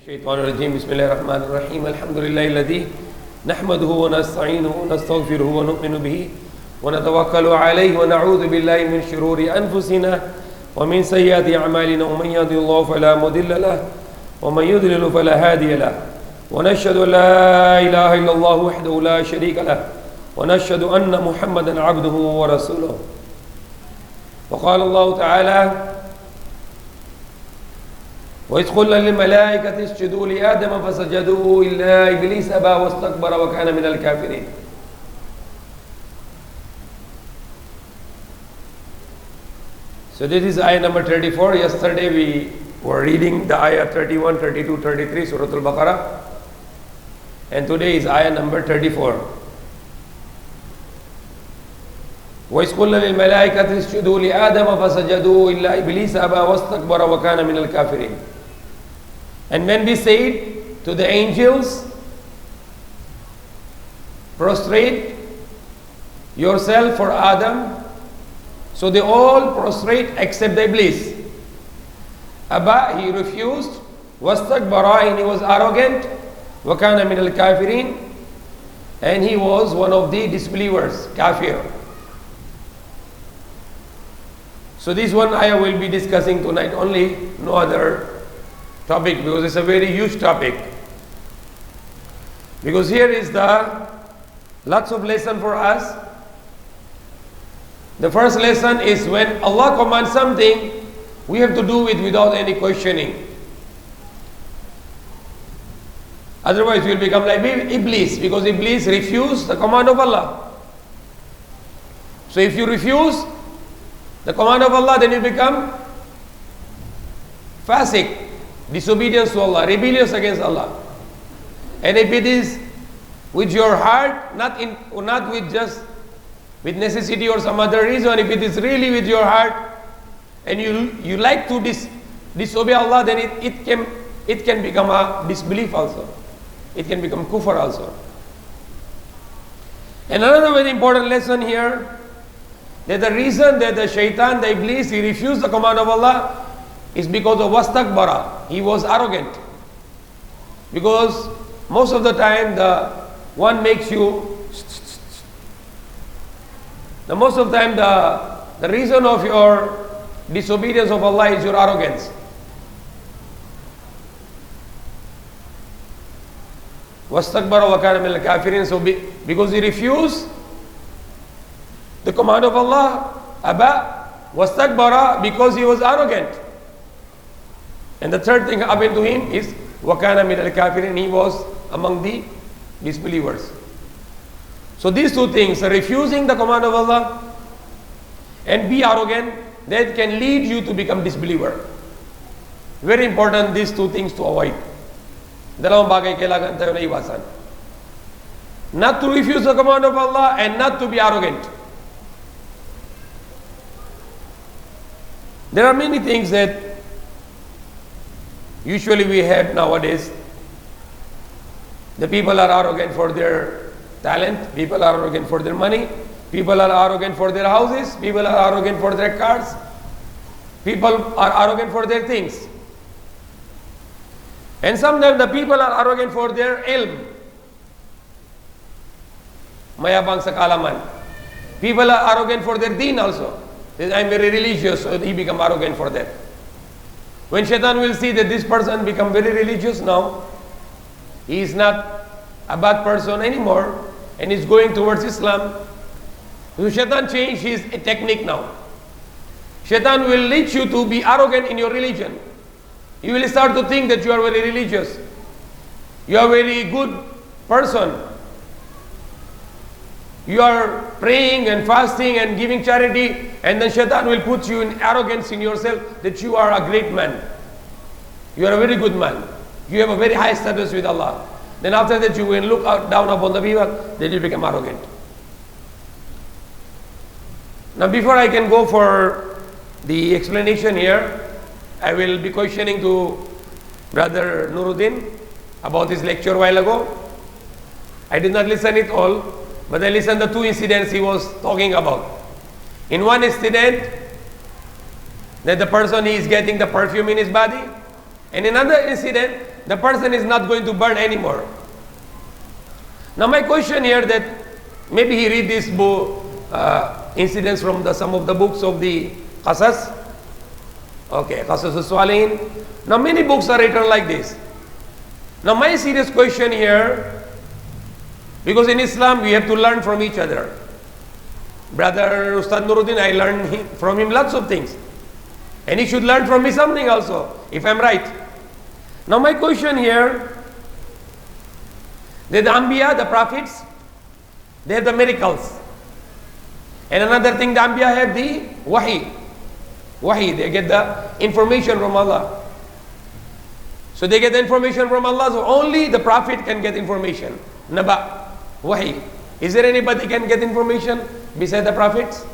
الشيطان الرجيم بسم الله الرحمن الرحيم الحمد لله الذي نحمده ونستعينه ونستغفره ونؤمن به ونتوكل عليه ونعوذ بالله من شرور أنفسنا ومن سيئات أعمالنا ومن يهد الله فلا مضل له ومن يضلل فلا هادي له ونشهد أن لا إله إلا الله وحده لا شريك له ونشهد أن محمدا عبده ورسوله وقال الله تعالى وإذ قلنا للملائكة اسجدوا لآدم فسجدوا إلا إبليس أبى واستكبر وكان من الكافرين. So this is ayah number 34. Yesterday we were reading the ayah 31, 32, 33 Surah Al-Baqarah, and today is ayah number 34. وَإِذْ قُلْنَا لِلْمَلَائِكَةِ اسْجُدُوا لِآدَمَ فَسَجَدُوا إِلَّا إِبْلِيسَ أَبَى وَاسْتَكْبَرَ وَكَانَ مِنَ الْكَافِرِينَ. And when we said to the angels, prostrate yourself for Adam, so they all prostrate except the Iblis. Abba, he refused, wastakbara, and he was arrogant, وَكَانَ مِنَ الْكَافِرِينَ, and he was one of the disbelievers, kafir. So this one ayah will be discussing tonight only, no other topic, because it's a very huge topic. Because here is the lots of lesson for us. The first lesson is when Allah commands something, we have to do it without any questioning. Otherwise we will become like Iblis, because Iblis refused the command of Allah. So if you refuse the command of Allah, then you become fasik, disobedience to Allah, rebellious against Allah. And if it is with your heart, not with just with necessity or some other reason, if it is really with your heart and you like to disobey Allah, then it can become a disbelief also. It can become kufr also. And another very important lesson here, that the reason that the shaitan, the Iblis, he refused the command of Allah is because of wastakbara. He was arrogant. Because most of the time the one makes you, most of the time the reason of your disobedience of Allah is your arrogance. Wastakbara wa kana min al-kafirin. So because he refused the command of Allah, Abba, wastakbara, because he was arrogant. And the third thing happened to him is wakana min al-kafirin, he was among the disbelievers. So these two things, refusing the command of Allah and be arrogant, that can lead you to become disbeliever. Very important, these two things to avoid. Dalawang bagay kailangan tayo na iwasan. Not to refuse the command of Allah and not to be arrogant. There are many things that usually we have nowadays. The people are arrogant for their talent, people are arrogant for their money, people are arrogant for their houses, people are arrogant for their cars, people are arrogant for their things. And sometimes the people are arrogant for their ilm. Mayabang sa kalaman. People are arrogant for their deen also. I'm very religious, so he become arrogant for that. When shaitan will see that this person become very religious now, he is not a bad person anymore and is going towards Islam, so shaitan change his technique now. Shaitan will lead you to be arrogant in your religion. You will start to think that you are very religious. You are a very good person. You are praying and fasting and giving charity, and then shaitan will put you in arrogance in yourself that you are a great man. You are a very good man. You have a very high status with Allah. Then after that you will look down upon the people, then you become arrogant. Now before I can go for the explanation here, I will be questioning to Brother Nuruddin about his lecture a while ago. I did not listen it all, but I listened to two incidents he was talking about. In one incident, that the person is getting the perfume in his body, and in another incident, the person is not going to burn anymore. Now my question here that maybe he read this book, incidents from some of the books of the Qasas. Okay, Qasas al-Salihin. Now many books are written like this. Now my serious question here, because in Islam we have to learn from each other. Brother Ustad Nuruddin, I learned from him lots of things. And he should learn from me something also, if I'm right. Now my question here, that the Anbiya, the prophets, they have the miracles. And another thing, the Anbiya have the Wahi. Wahi, they get the information from Allah. So they get the information from Allah, so only the Prophet can get information. Naba, Wahi. Is there anybody can get information beside the Prophets?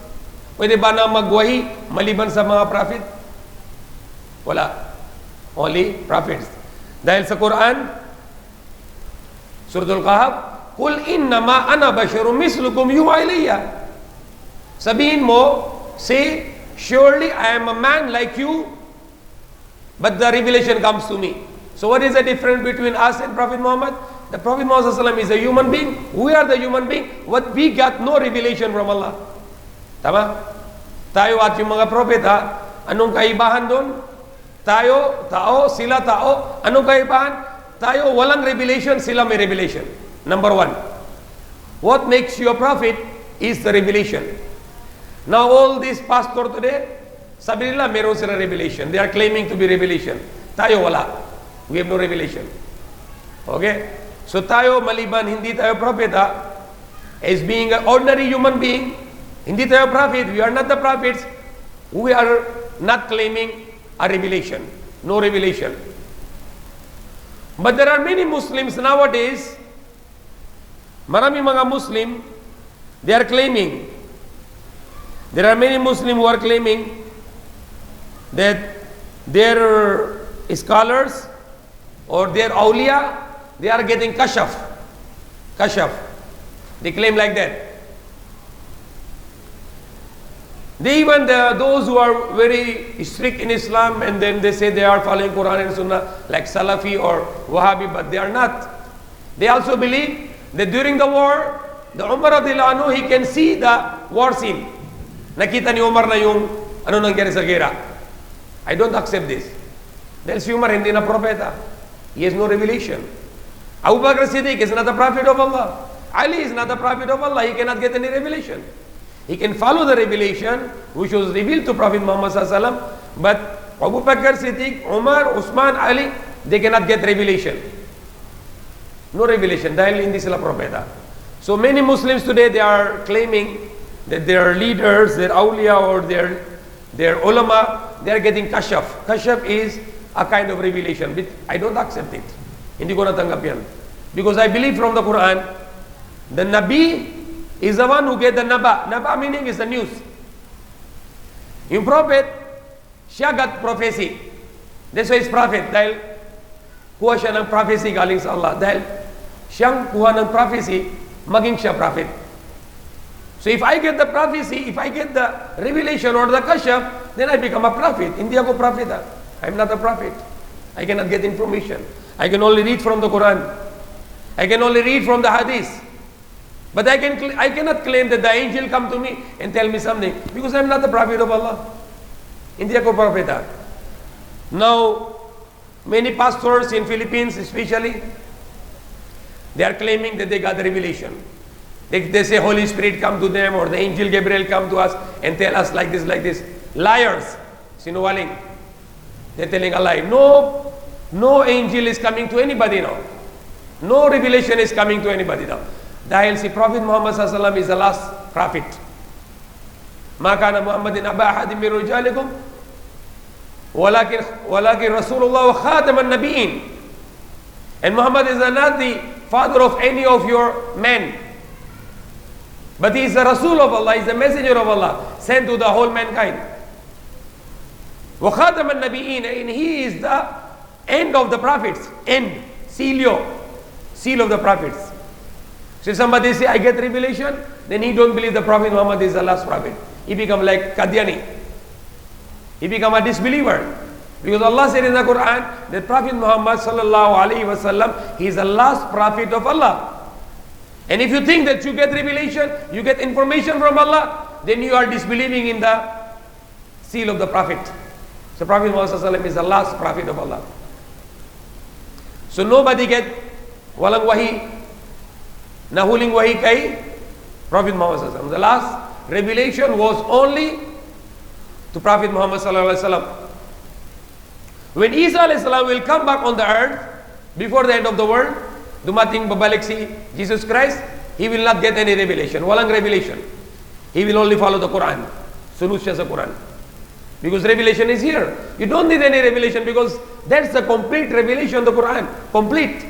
Pwede ba na mag-wahi maliban sa mga Prophet? Wala. Only Prophets. Dahil sa Quran, Suratul Kahf, Qul innama ana basharun mislukum yuha ilayya. Sabihin mo, say, surely I am a man like you, but the revelation comes to me. So what is the difference between us and Prophet Muhammad? The Prophet Muhammad is a human being. We are the human being. What we got no revelation from Allah. Tama? Tayo at yung mga propeta, anong kaibahan doon? Tayo, tao, sila tao. Anong kaibahan? Tayo walang revelation, sila may revelation. Number one. What makes you a prophet is the revelation. Now all these pastor today, sabi nila meron sila revelation. They are claiming to be revelation. Tayo wala. We have no revelation. Okay? So tayo maliban hindi tayo propeta, as being an ordinary human being, hindi tayo prophet, we are not the prophets, we are not claiming a revelation. No revelation. But there are many Muslims nowadays, marami mga Muslim, they are claiming, there are many Muslims who are claiming that their scholars or their awliya, they are getting kashaf. Kashaf. They claim like that. They even, those who are very strict in Islam, and then they say they are following Quran and Sunnah, like Salafi or Wahhabi, but they are not. They also believe that during the war, the Umar radhiyallahu anhu, he can see the war scene. Nakita ni Umar na yung ano nangyari sa gera. I don't accept this. Dahil si Umar hindi na propeta. He has no revelation. Abu Bakr Siddiq is not a prophet of Allah. Ali is not a prophet of Allah. He cannot get any revelation. He can follow the revelation which was revealed to Prophet Muhammad sallallahu alaihi wasallam, but Abu Bakr Siddiq, Umar, Usman, Ali, they cannot get revelation. No revelation dahil hindi sila propeta. So many Muslims today, they are claiming that their leaders, their awliya or their ulama, they are getting kashaf. Kashaf is a kind of revelation, but I don't accept it. Hindi ko natanggap yan. Because I believe from the Quran, the Nabi is the one who get the Naba. Naba meaning is the news. Yung prophet, siya got prophecy. That's why he's prophet. Dahil kuha siya ng prophecy galing sa Allah. Dahil siyang kuha ng prophecy, maging siya prophet. So if I get the prophecy, if I get the revelation or the kashaf, then I become a prophet. Hindi ako prophet. I'm not a prophet. I cannot get information. I can only read from the Quran. I can only read from the hadith. But I cannot claim that the angel come to me and tell me something, because I'm not the prophet of Allah. Hindi ako prophet. Now, many pastors in Philippines especially, they are claiming that they got the revelation. They say Holy Spirit come to them or the angel Gabriel come to us and tell us like this, like this. Liars. Sinungaling. They're telling a lie. No angel is coming to anybody now. No revelation is coming to anybody now. Dahil si Prophet Muhammad sallallahu alaihi wasallam is the last prophet. Ma kana Muhammadin aba ahadin min rijalikum walakin Rasulullah wa khataman nabiyyin. And Muhammad is not the father of any of your men. But he is the Rasul of Allah, he is the messenger of Allah, sent to the whole mankind. Wa khataman nabiyyin, and he is the end of the prophets. End. Seal of the prophets. So if somebody say, I get revelation, then he don't believe the Prophet Muhammad is the last prophet. He become like Qadiani. He become a disbeliever. Because Allah said in the Quran that Prophet Muhammad sallallahu alaihi wasallam, he is the last prophet of Allah. And if you think that you get revelation, you get information from Allah, then you are disbelieving in the seal of the Prophet. So Prophet Muhammad sallallahu alaihi wasallam is the last prophet of Allah. So nobody get walang wahi, nahuling wahi kay Prophet Muhammad sallallahu alaihi wasallam. The last revelation was only to Prophet Muhammad sallallahu alaihi wasallam. When Isa alayhi salam will come back on the earth before the end of the world, dumating babalik si Jesus Christ, he will not get any revelation. Walang revelation. He will only follow the Quran. Sunod siya sa Quran. Because revelation is here. You don't need any revelation because that's the complete revelation of the Quran. Complete.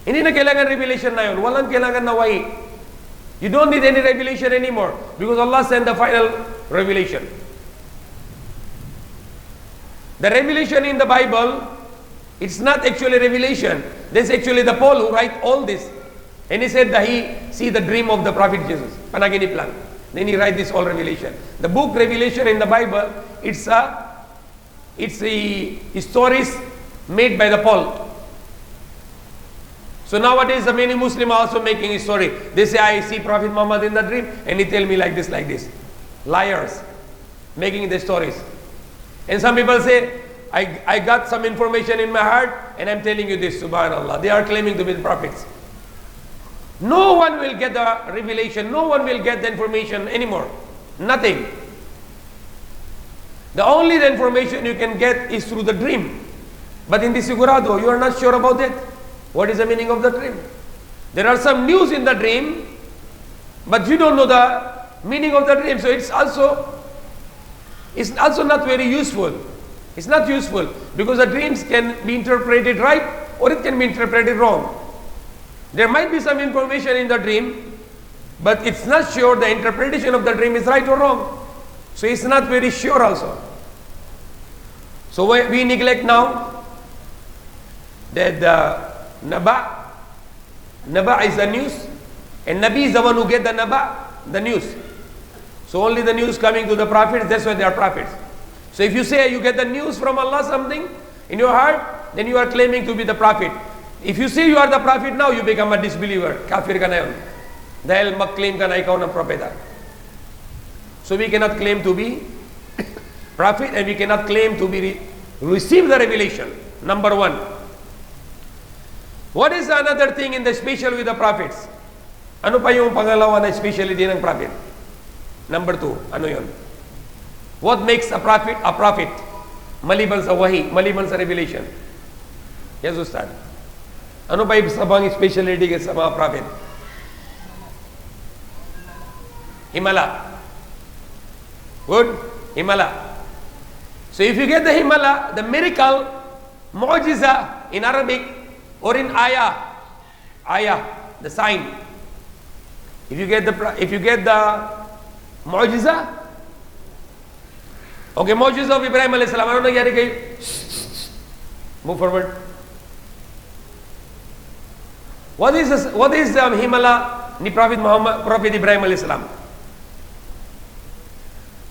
Hindi na kailangan revelation na yun. Walang kailangan na wahi. You don't need any revelation anymore because Allah sent the final revelation. The revelation in the Bible, it's not actually revelation. That's actually the Paul who write all this. And he said that he see the dream of the Prophet Jesus. Panaginip lang. Then he write this all revelation. The book Revelation in the Bible, it's a stories made by the Paul. So nowadays the many Muslims are also making a story. They say, I see Prophet Muhammad in the dream and he tell me like this, like this. Liars. Making the stories. And some people say, I got some information in my heart and I'm telling you this, subhanallah. They are claiming to be the prophets. No one will get the revelation. No one will get the information anymore. Nothing. The only the information you can get is through the dream. But in the Sigurado, you are not sure about it. What is the meaning of the dream? There are some news in the dream, but you don't know the meaning of the dream. So it's also not very useful. It's not useful because the dreams can be interpreted right or it can be interpreted wrong. There might be some information in the dream, but it's not sure the interpretation of the dream is right or wrong. So it's not very sure also. So we neglect now that the Naba is the news, and Nabi is the one who get the news. So only the news coming to the prophets, that's why they are prophets. So if you say you get the news from Allah something in your heart, then you are claiming to be the prophet. If you say you are the prophet now, you become a disbeliever. Kafir ka na yun. Dahil mag-claim ka na ikaw ng propeta. So we cannot claim to be prophet and we cannot claim to be receive the revelation. Number one. What is another thing in the special with the prophets? Ano pa yung pangalawa na specialty ng prophet? Number two, ano yun? What makes a prophet a prophet? Maliban sa wahi, maliban sa revelation. Yes, Ustad. Ano pa yung sabang specialty sa mga prophet? Himala. Good? Himala. So if you get the Himala, the miracle, mu'jiza in Arabic or in ayah, the sign. If you get the mu'jiza, okay, mu'jiza of Ibrahim alayhi salam, ano nangyari kayo? Move forward. What is the Himala ni Prophet Muhammad, Prophet Ibrahim alayhi salam?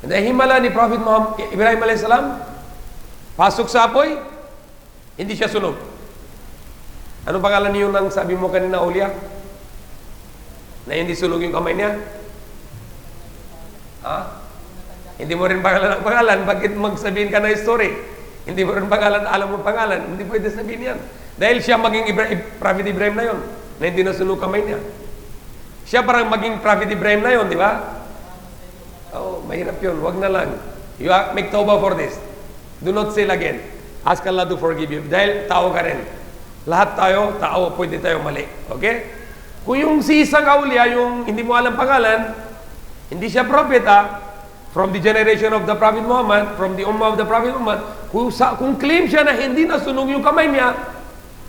The Himala ni Prophet Muhammad, Ibrahim alayhi salam, pasok sa apoy, hindi siya sunog. Anong pangalan niyo nang sabi mo kanina, Ulia? Na hindi sunog yung kamay niya? Ha? Hindi mo rin pangalan ang pangalan, bakit magsabihin ka na story? Hindi mo rin pangalan, alam mo pangalan, hindi pwede sabihin yan. Dahil siya maging Prophet Ibrahim na yon, na hindi nasunog kamay niya. Siya parang maging Prophet Ibrahim na yon, di ba? Oh, mahirap yun, wag na lang. You make tawbah for this. Do not say again. Ask Allah to forgive you. Dahil tao ka rin. Lahat tayo, tao, pwede tayo mali. Okay? Kung yung si isang awliya, yung hindi mo alam pangalan, hindi siya propeta, from the generation of the Prophet Muhammad, from the ummah of the Prophet Muhammad, kung claim siya na hindi nasunog yung kamay niya,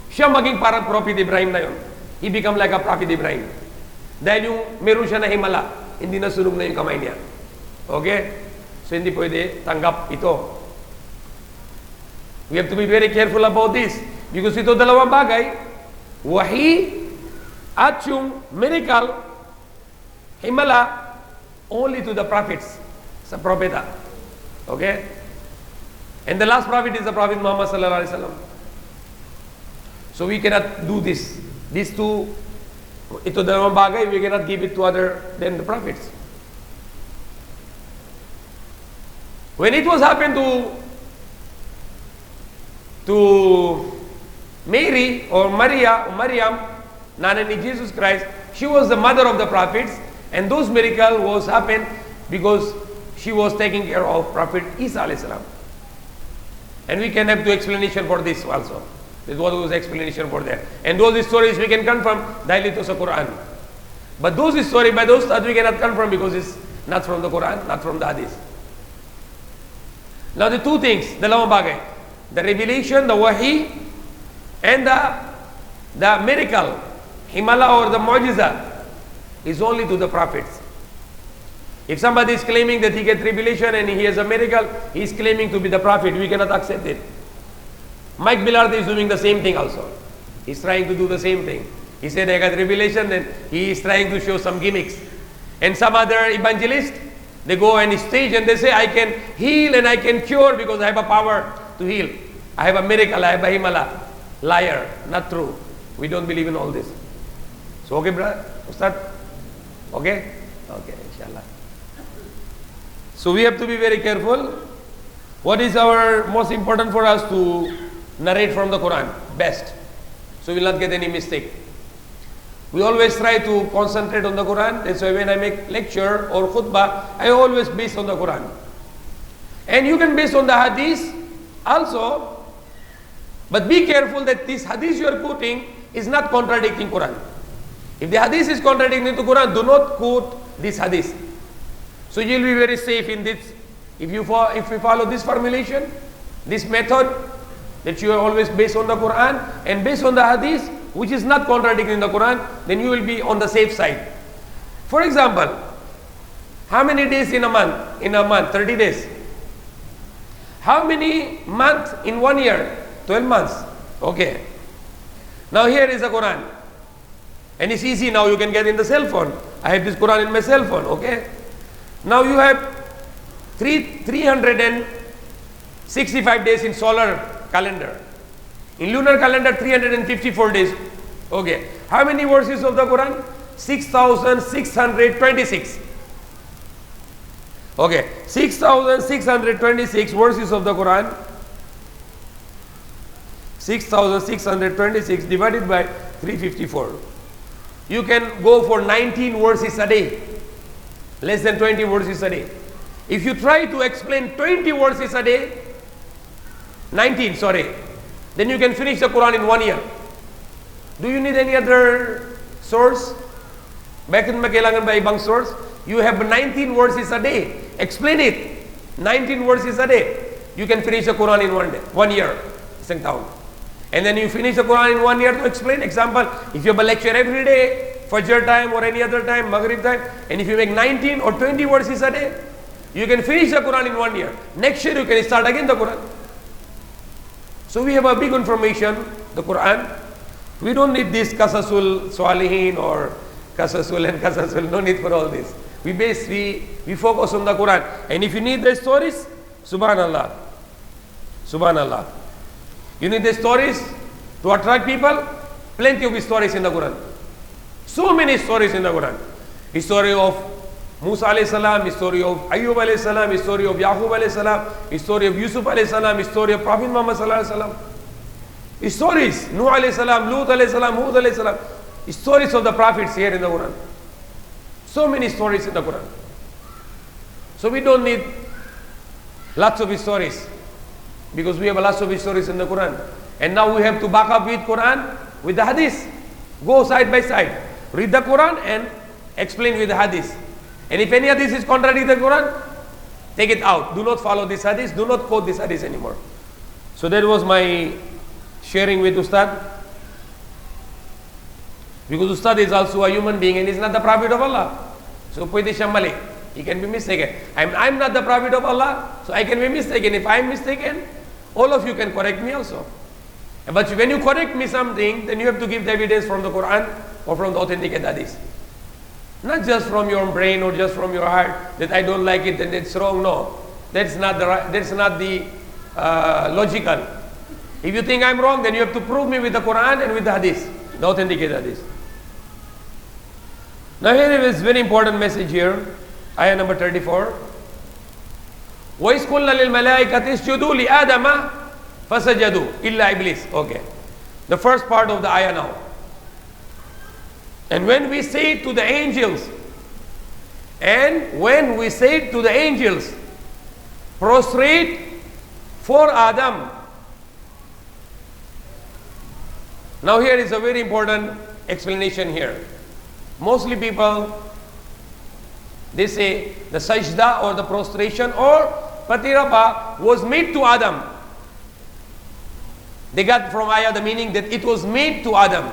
siya maging parang Prophet Ibrahim na yun. He become like a Prophet Ibrahim. Dahil yung meron siya na himala, hindi nasunog na yung kamay niya. Okay? So hindi pwede tanggap ito. We have to be very careful about this. Because ito dalawang bagay, wahi at yung miracle, himala, only to the prophets, sa propeta. Okay? And the last prophet is the Prophet Muhammad sallallahu alaihi wasallam. So we cannot do this. These two, ito dalawang bagay, we cannot give it to other than the prophets. When it was happened to Mary or Maryam, Nana ni Jesus Christ, she was the mother of the prophets, and those miracles was happened because she was taking care of Prophet Isa alayhi salam. And we can have the explanation for this also. This was explanation for that. And those stories we can confirm daily to the Quran. But those stories by those that we cannot confirm because it's not from the Quran, not from the Hadith. Now the two things, dalawang bagay, the revelation, the wahi, and the miracle, himala or the mu'jiza, is only to the prophets. If somebody is claiming that he gets revelation and he has a miracle, he is claiming to be the prophet. We cannot accept it. Mike Billard is doing the same thing also. He's trying to do the same thing. He said, I got revelation, and he is trying to show some gimmicks. And some other evangelist, they go on stage and they say, I can heal and I can cure because I have a power to heal. I have a miracle, I have a himala. Liar, not true. We don't believe in all this. So okay, brother? Ustad? Okay? Okay, inshallah. So we have to be very careful. What is our most important for us to narrate from the Quran? Best. So we will not get any mistake. We always try to concentrate on the Quran. That's why when I make lecture or khutbah, I always base on the Quran. And you can base on the hadith also. But be careful that this hadith you are quoting is not contradicting Quran. If the hadith is contradicting the Quran, do not quote this hadith. So you will be very safe in this. If you follow this formulation, this method, that you are always based on the Quran and based on the hadith, which is not contradicting the Quran, then you will be on the safe side. For example, how many days in a month? In a month, 30 days. How many months in 1 year? 12 months. Okay. Now here is the Quran. And it's easy now, you can get in the cell phone. I have this Quran in my cell phone, okay? Now you have 365 days in solar calendar. In lunar calendar, 354 days. Okay. How many verses of the Quran? 6,626. Okay. 6,626 verses of the Quran. 6,626 divided by 354. You can go for 19 verses a day. Less than 20 verses a day. If you try to explain 20 verses a day, 19, sorry, then you can finish the Quran in 1 year. Do you need any other source? Bakit mo kailangan ba ibang source? You have 19 verses a day. Explain it. 19 verses a day. You can finish the Quran in 1 day, 1 year. Isang taon. And then you finish the Quran in 1 year to explain. Example, if you have a lecture every day, Fajr time or any other time, Maghrib time, and if you make 19 or 20 verses a day, you can finish the Quran in 1 year. Next year you can start again the Quran. So we have a big information, the Quran. We don't need this Qasasul Salihin or Qasasul and Qasasul. No need for all this. We focus on the Quran. And if you need the stories, Subhanallah. Subhanallah. You need the stories to attract people? Plenty of stories in the Quran. So many stories in the Quran. The story of Musa alayhi salam, the story of Ayyub alayhi salam, the story of Yaqub alayhi salam, the story of Yusuf alayhi salam, the story of Prophet Muhammad sallallahu alayhi salam. The stories, Nuh alayhi salam, Lut alayhi salam, Hud alayhi salam. The stories of the prophets here in the Quran. So many stories in the Quran. So we don't need lots of stories because we have lots of stories in the Quran. And now we have to back up with Quran, with the Hadith. Go side by side. Read the Quran and explain with the Hadith. And if any Hadith is contradicting the Quran, take it out. Do not follow this Hadith. Do not quote this Hadith anymore. So that was my sharing with Ustad. Because Ustad is also a human being and is not the Prophet of Allah. So pwede siyang mali. He can be mistaken. I'm not the Prophet of Allah, so I can be mistaken. If I'm mistaken, all of you can correct me also. But when you correct me something, then you have to give the evidence from the Quran or from the authentic Hadith. Not just from your brain or just from your heart that I don't like it and it's wrong. No, that's not the logical. If you think I'm wrong, then you have to prove me with the Quran and with the Hadith, the authentic Hadith. Now here is very important message here. Ayah number 34. وَإِذْ قُلْنَا لِلْمَلَائِكَةِ اسْجُدُوا لِآدَمَ فَسَجَدُوا إِلَّا إِبْلِيسَ. Okay. The first part of the ayah now. And when we say to the angels, prostrate for Adam. Now here is a very important explanation here. Mostly people, they say the sajda or the prostration or patirapa was made to Adam. They got from ayah the meaning that it was made to Adam.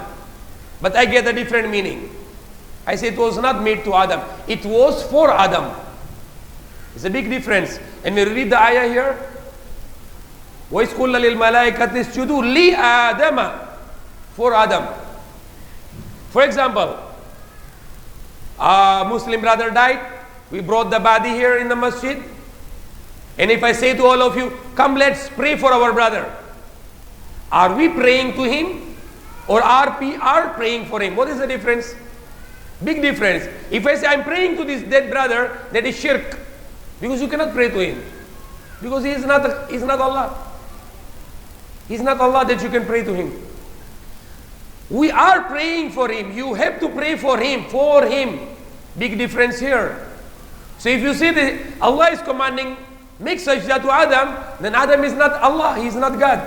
But I get a different meaning. I say it was not made to Adam. It was for Adam. It's a big difference. And we read the ayah here. وَإِذْ قُلْنَا لِلْمَلَائِكَةِ اسْجُدُوا لِآدَمَ. For Adam. For example, a Muslim brother died. We brought the body here in the masjid. And if I say to all of you, come let's pray for our brother. Are we praying to him? Or are we praying for him? What is the difference? Big difference. If I say I'm praying to this dead brother, that is shirk. Because you cannot pray to him. Because he is not Allah. He is not Allah that you can pray to him. We are praying for him. You have to pray for him. For him. Big difference here. So if you see that Allah is commanding, make sajda to Adam, then Adam is not Allah. He is not God.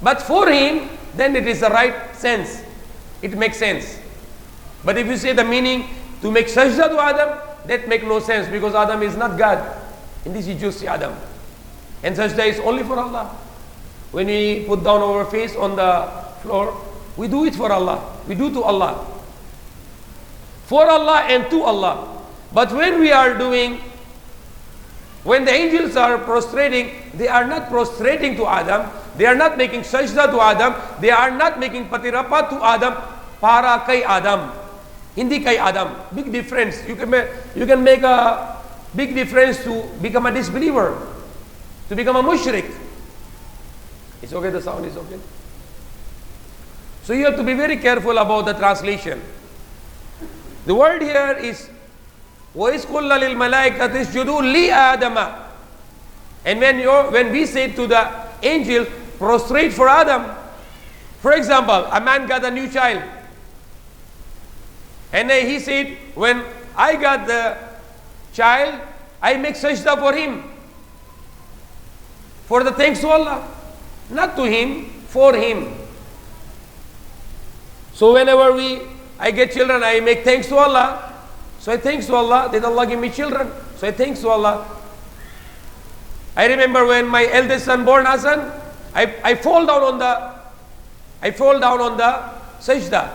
But for him, then it is the right sense. It makes sense. But if you say the meaning to make sajda to Adam, that makes no sense because Adam is not God. In this you just see Adam. And sajda is only for Allah. When we put down our face on the floor, we do it for Allah. We do to Allah. For Allah and to Allah. But when we are doing, when the angels are prostrating, they are not prostrating to Adam. They are not making sajda to Adam. They are not making patirapa to Adam. Para kay Adam. Hindi kay Adam. Big difference. You can make a big difference to become a disbeliever. To become a mushrik. It's okay, the sound is okay. So you have to be very careful about the translation. The word here is وَإِذْ قُلْنَا لِلْمَلَائِكَةِ اسْجُدُوا لِآدَمَ. And when we say to the angel, prostrate for Adam. For example, a man got a new child. And he said, when I got the child, I make sajda for him. For the thanks to Allah. Not to him, for him. So whenever I get children, I make thanks to Allah. So I thanks to Allah that Allah give me children. So I thanks to Allah. I remember when my eldest son born Hassan, I fall down on the sajda,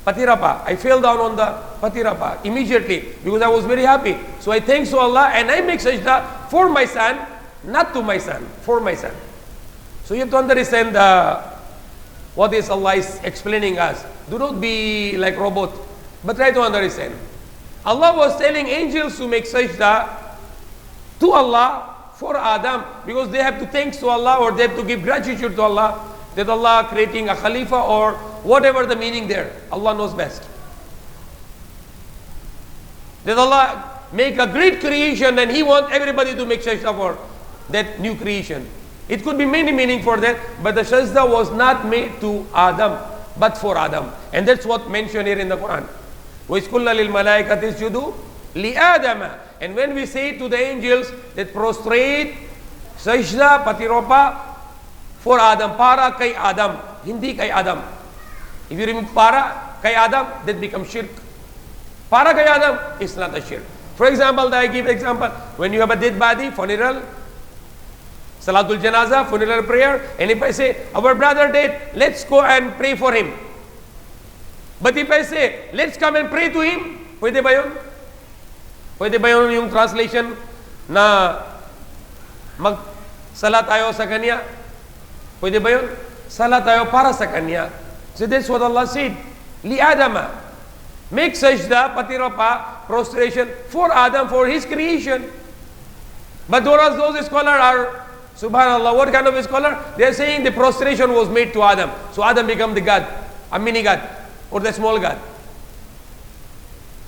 patirapa. I fell down on the patirapa immediately because I was very happy. So I thanks to Allah and I make sajda for my son, not to my son, for my son. So you have to understand what is Allah is explaining us. Do not be like robot, but try to understand. Allah was telling angels to make sajda to Allah for Adam because they have to thanks to Allah or they have to give gratitude to Allah that Allah creating a Khalifa or whatever the meaning there. Allah knows best. That Allah make a great creation and He wants everybody to make sajda for that new creation. It could be many meaning for that, but the sajda was not made to Adam, but for Adam. And that's what mentioned here in the Quran. وَإِذْ قُلْنَا لِلْمَلَائِكَةِ اسْجُدُوا لِآدَمَ. And when we say to the angels that prostrate, sajda, patiropa, for Adam, para kay Adam, hindi kay Adam. If you remove para kay Adam, that becomes shirk. Para kay Adam is not a shirk. For example, I give example, when you have a dead body, funeral, Salatul Janazah, funeral prayer, and if I say, our brother dead, let's go and pray for him. But if I say, let's come and pray to him, pwede ba yun? Pwede ba yun yung translation na magsala tayo sa kanya? Pwede ba yun? Sala tayo para sa kanya. So that's what Allah said. Li Adama. Make sajda, patirapa, prostration for Adam, for his creation. But whereas those scholars are Subhanallah, what kind of a scholar? They are saying the prostration was made to Adam. So Adam became the God, a mini God, or the small God.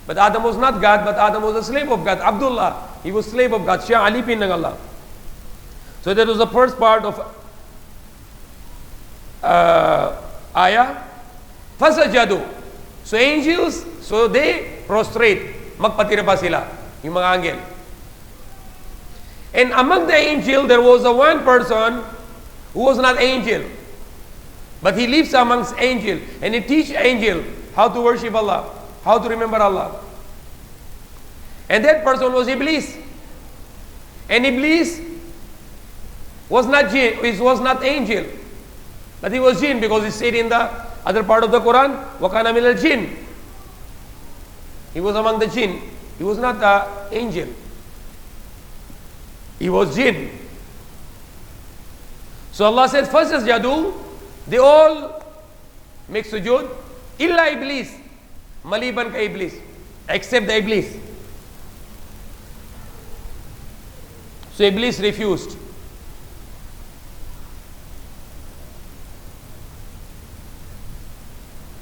But Adam was not God, but Adam was a slave of God. Abdullah, he was slave of God. Shia Ali bin Allah. So that was the first part of ayah. Fasajadu. So angels, so they prostrate. Magpatira pa sila, yung mga angel. And among the angel, there was a one person who was not angel. But he lives amongst angel. And he teach angel how to worship Allah, how to remember Allah. And that person was Iblis. And Iblis was not jinn, was not angel. But he was jinn, because he said in the other part of the Quran, وَكَانَ مِنَ الْجِنِّ. He was among the jinn. He was not an angel. He was jinn. So Allah said, فَسَجَدُوا. They all make sujood. Illa Iblis. Maliban ka Iblis. Except the Iblis. So Iblis refused.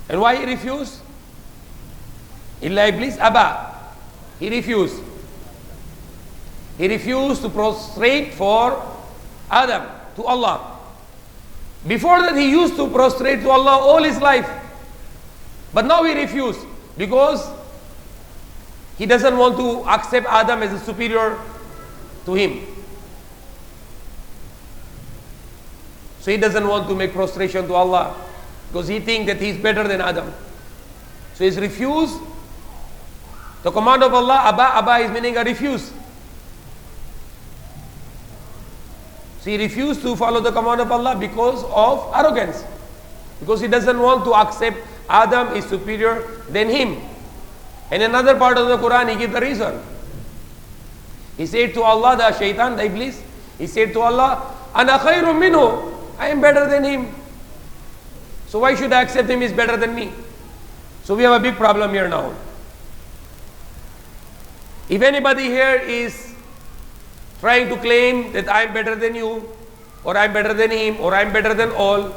And why he refused? Illa Iblis Aba. He refused. He refused to prostrate for Adam, to Allah. Before that, he used to prostrate to Allah all his life. But now he refused, because he doesn't want to accept Adam as a superior to him. So he doesn't want to make prostration to Allah, because he thinks that he is better than Adam. So he's refused the command of Allah. Abba is meaning a refuse. So he refused to follow the command of Allah because of arrogance. Because he doesn't want to accept Adam is superior than him. And another part of the Quran, he gives the reason. He said to Allah, the shaitan, the Iblis, he said to Allah, Ana khayrun minhu. I am better than him. So why should I accept him is better than me? So we have a big problem here now. If anybody here is trying to claim that I am better than you, or I am better than him, or I am better than all,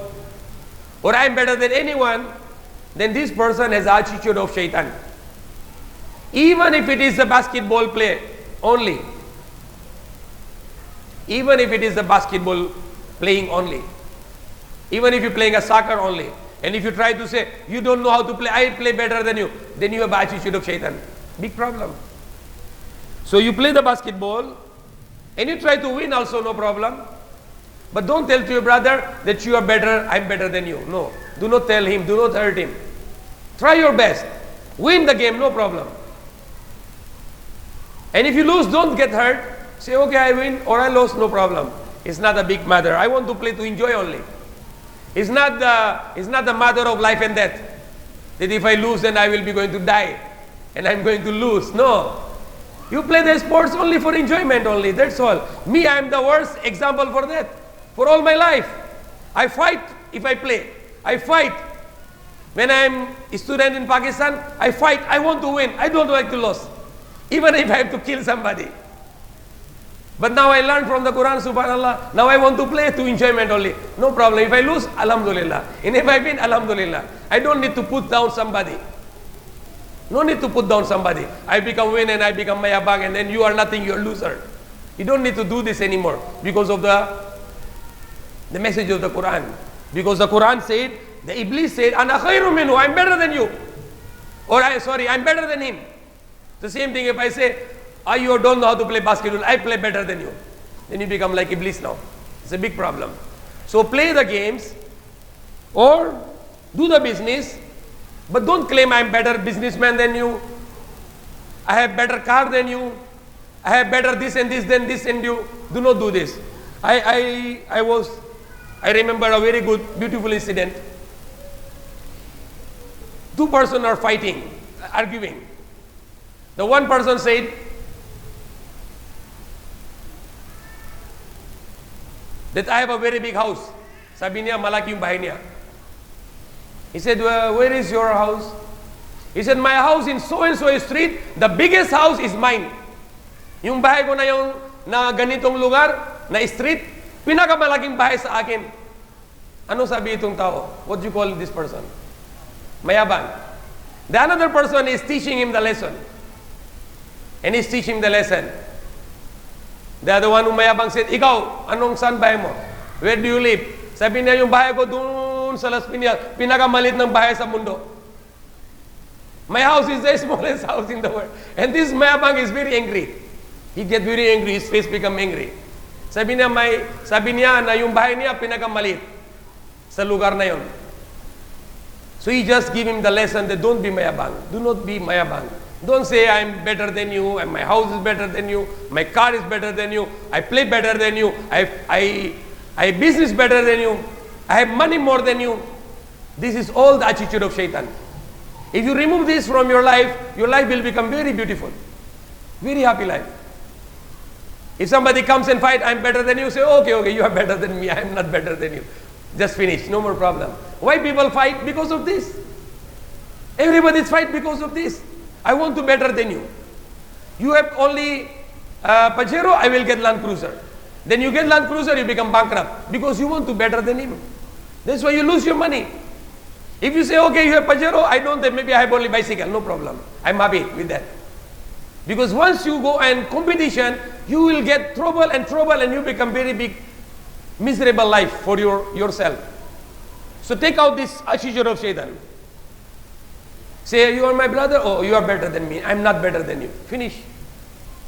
or I am better than anyone, then this person has attitude of shaitan. Even if it is a basketball play only. Even if it is a basketball playing only. Even if you're playing a soccer only. And if you try to say, you don't know how to play, I play better than you, then you have attitude of shaitan. Big problem. So you play the basketball, and you try to win also, no problem. But don't tell to your brother that you are better, I'm better than you. No. Do not tell him, do not hurt him. Try your best. Win the game, no problem. And if you lose, don't get hurt. Say, okay, I win or I lost, no problem. It's not a big matter. I want to play to enjoy only. It's not the matter of life and death. That if I lose, then I will be going to die. And I'm going to lose. No. You play the sports only for enjoyment only. That's all. Me, I am the worst example for that. For all my life. I fight if I play. I fight. When I am a student in Pakistan, I fight. I want to win. I don't like to lose. Even if I have to kill somebody. But now I learned from the Quran, subhanallah. Now I want to play to enjoyment only. No problem. If I lose, alhamdulillah. And if I win, alhamdulillah. I don't need to put down somebody. No need to put down somebody. I become win and I become mayabag, and then you are nothing, you are loser. You don't need to do this anymore because of the message of the Quran. Because the Quran said, the Iblis said, Ana khayrun minhu, I'm better than you. Or I'm better than him. The same thing if I say, you don't know how to play basketball, I play better than you. Then you become like Iblis now. It's a big problem. So play the games or do the business, but don't claim I'm better businessman than you. I have better car than you. I have better this and this than this and you. Do not do this. I remember a very good, beautiful incident. Two persons are fighting, arguing. The one person said, that I have a very big house. Sabi niya, malaki yung bahay niya. He said, where is your house? He said, my house in so-and-so street, the biggest house is mine. Yung bahay ko na yung na ganitong lugar, na street, Pinakamalaking bahay sa akin. Ano sabi itong tao? What do you call this person? Mayabang. The another person is teaching him the lesson. And he's teaching the lesson. The other one who mayabang said, ikaw, anong saan bahay mo? Where do you live? Sabi niya, yung bahay ko doon sa Las Piñas, pinakamalit ng bahay sa mundo. My house is the smallest house in the world. And this mayabang is very angry. He get very angry, his face become angry. Sabi niya na yung bahay niya pinakamalit sa lugar na yon. So he just give him the lesson that don't be mayabang. Do not be mayabang. Don't say I'm better than you, and my house is better than you, my car is better than you, I play better than you, I have business better than you, I have money more than you. This is all the attitude of shaitan. If you remove this from your life will become very beautiful. Very happy life. If somebody comes and fight, I'm better than you, say, okay, you are better than me, I'm not better than you. Just finish, no more problem. Why people fight? Because of this. Everybody's fight because of this. I want to better than you. You have only Pajero, I will get Land Cruiser. Then you get Land Cruiser, you become bankrupt because you want to better than him. That's why you lose your money. If you say, okay, you have Pajero, I don't have, maybe I have only bicycle, no problem. I'm happy with that. Because once you go and competition, you will get trouble and you become very big, miserable life for yourself. So take out this attitude of shaitan. Say, you are my brother, oh, you are better than me, I'm not better than you. Finish.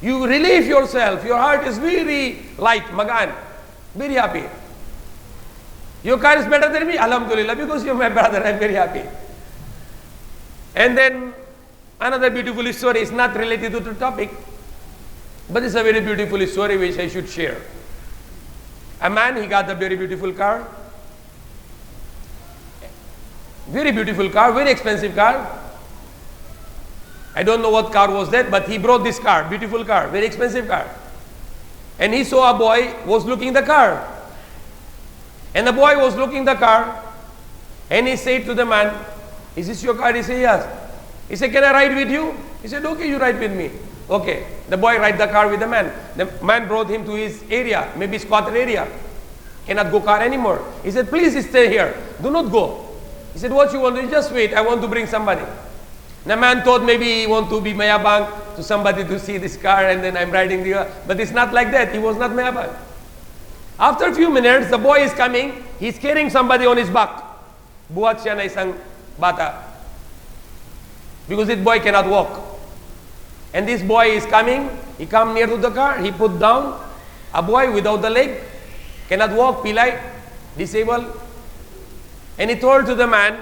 You relieve yourself, your heart is very light, magaan, very happy. Your car is better than me, alhamdulillah, because you are my brother, I'm very happy. And then another beautiful story is not related to the topic, but it's a very beautiful story which I should share. A man, he got a very beautiful car. Very beautiful car, very expensive car. I don't know what car was that, but he brought this car, beautiful car, very expensive car. And he saw a boy was looking the car. And the boy was looking the car, and he said to the man, is this your car? He said, yes. He said, can I ride with you? He said, okay, you ride with me. Okay. The boy ride the car with the man. The man brought him to his area, maybe squatter area. Cannot go car anymore. He said, please stay here. Do not go. He said, what you want to do? Just wait. I want to bring somebody. The man thought maybe he want to be mayabang to somebody to see this car and then I'm riding the car. But it's not like that. He was not mayabang. After a few minutes, the boy is coming. He's carrying somebody on his back. Buhat siya na isang bata. Because this boy cannot walk. And this boy is coming. He come near to the car. He put down a boy without the leg. Cannot walk, pilay, disabled. And he told to the man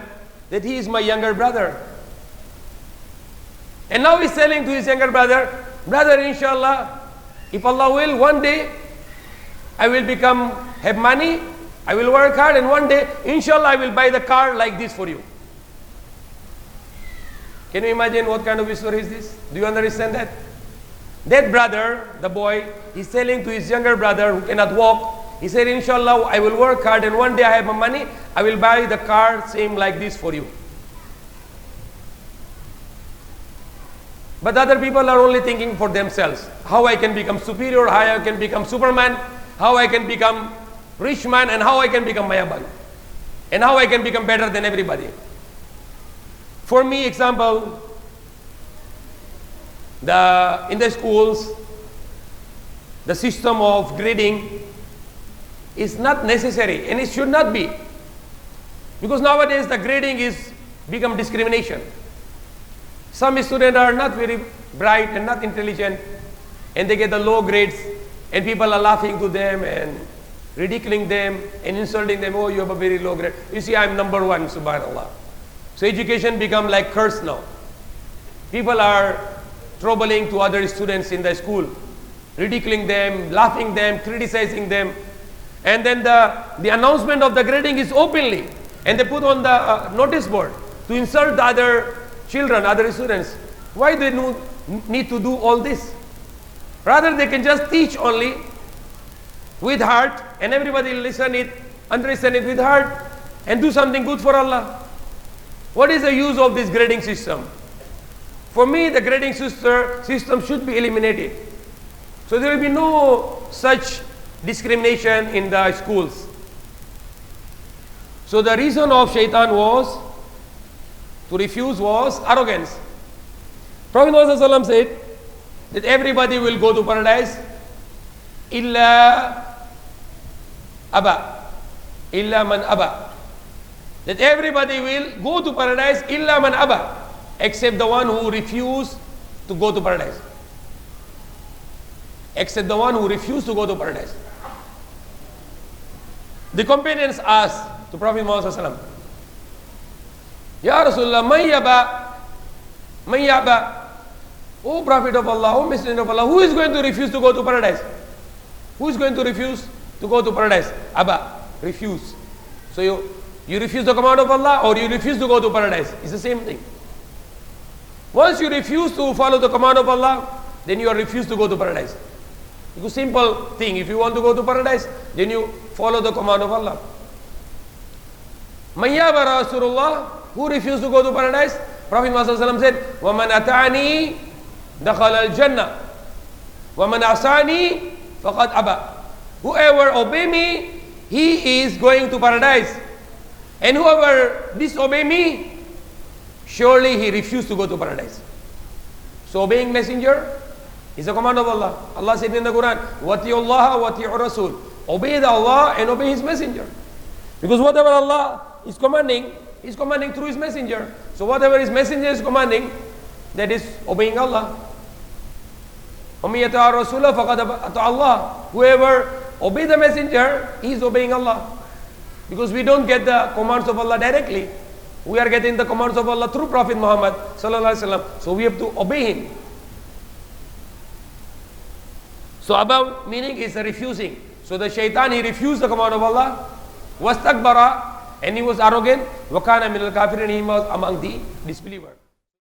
that he is my younger brother. And now he's telling to his younger brother, brother, inshallah, if Allah will, one day I will have money, I will work hard, and one day, inshallah, I will buy the car like this for you. Can you imagine what kind of a story is this? Do you understand that? That brother, the boy, is telling to his younger brother who cannot walk, he said, inshallah, I will work hard, and one day I have money, I will buy the car same like this for you. But other people are only thinking for themselves. How I can become superior, how I can become Superman, how I can become rich man, and how I can become mayabang. And how I can become better than everybody. For me, example, in the schools, the system of grading is not necessary, and it should not be. Because nowadays the grading is become discrimination. Some students are not very bright and not intelligent, and they get the low grades, and people are laughing to them and ridiculing them and insulting them. Oh, you have a very low grade. You see, I'm number one, subhanallah. So education become like curse now. People are troubling to other students in the school, ridiculing them, laughing them, criticizing them. And then the announcement of the grading is openly, and they put on the notice board to insult the other children, other students. Why do they need to do all this? Rather, they can just teach only with heart, and everybody listen it, understand it with heart, and do something good for Allah. What is the use of this grading system? For me, the grading system should be eliminated. So there will be no such discrimination in the schools. So the reason of shaitan was to refuse was arrogance. Prophet Muhammad said that everybody will go to paradise illa aba, illa man aba. That everybody will go to paradise illa man aba, except the one who refused to go to paradise. Except the one who refused to go to paradise. The companions asked to Prophet Muhammad, Ya Rasulullah, man yaba? Man yaba? O Prophet of Allah, O Messenger of Allah, who is going to refuse to go to paradise? Who is going to refuse to go to paradise? Aba, refuse. So you refuse the command of Allah or you refuse to go to paradise. It's the same thing. Once you refuse to follow the command of Allah, then you are refused to go to paradise. It's a simple thing. If you want to go to paradise, then you follow the command of Allah. Man yaba Rasulullah, who refused to go to paradise? Prophet Muhammad said, وَمَنْ أَتَعَنِي دَخَلَ الْجَنَّةِ وَمَنْ عَصَانِي فَقَدْ أَبَى. Whoever obey me, he is going to paradise. And whoever disobey me, surely he refused to go to paradise. So obeying messenger is a command of Allah. Allah said in the Quran, وَاتِيُوا اللَّهَ وَاتِيُوا الرَّسُولَ. Obey the Allah and obey His messenger. Because whatever Allah is commanding, He's commanding through His messenger. So whatever His messenger is commanding, that is obeying Allah. وَمَن يَطِعِ الرَّسُولَ فَقَدْ أَطَاعَ اللَّهَ. Whoever obey the messenger, he is obeying Allah. Because we don't get the commands of Allah directly. We are getting the commands of Allah through Prophet Muhammad sallallahu alaihi wasallam. So we have to obey him. So above meaning is refusing. So the shaitan, he refused the command of Allah. Wastakbara, and he was arrogant. Wakana min al-kafirin, he was among the disbelievers.